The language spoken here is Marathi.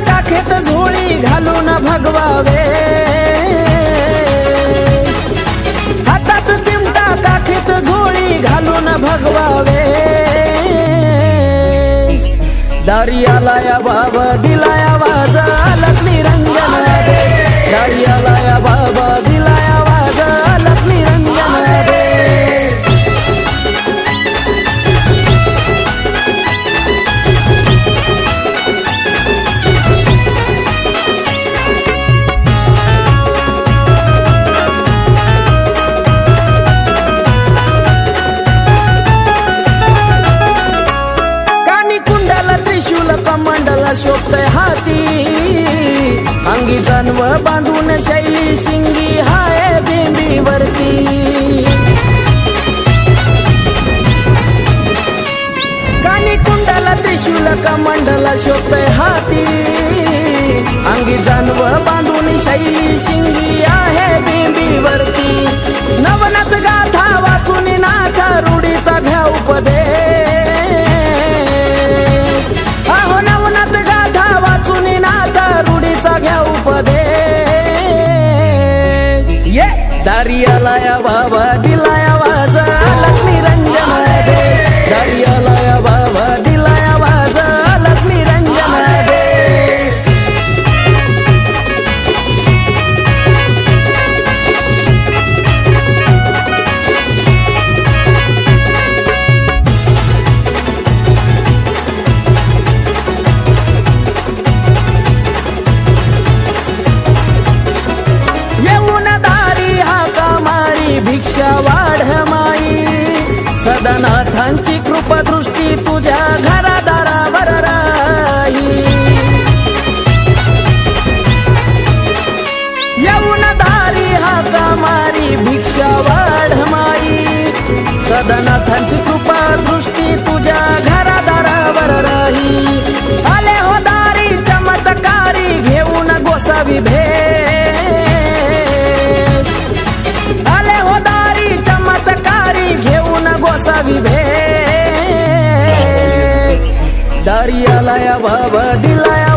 काखेत झोळी घालून भगवावे, हातात चिमटा काखेत झोळी घालून भगवावे। दारियाला या बाबा दिलाया वाज लक्ष्मी रंजन रे, दारियाला या बाबा दिलाया वाज लक्ष्मी रंजन रे। कमंडला शोभतय हाती, अंगी जानव बांधून शैली शिंगी हाय बिंबीवरती। कानी कुंडला त्रिशूल कमंडला शोभतय हाती, अंगी जानव बांधून शैली शिंगी आहे बिंबीवरती। नवनाथ गाथा वाचून नाथ रूढीचा घ्या उपदेश, दारियाला या बाबा दिलाया वाज लक्ष्मी रंजन रे, दारियाला या बाबा दिलाया वाज लक्ष्मी रंजन रे। भिक्षा वाढ माई, सदनाथांची कृपा दृष्टी तुझ्या घरादारावर राही। येऊन दारी हाका मारी भिक्षा वाढ माई, सदनाथांची कृपा दृष्टी तुझ्या घरादारावर राही। आले हो दारी चमत्कारी घेऊन गोसावी भेट, दारियाला या बाबा दिलाया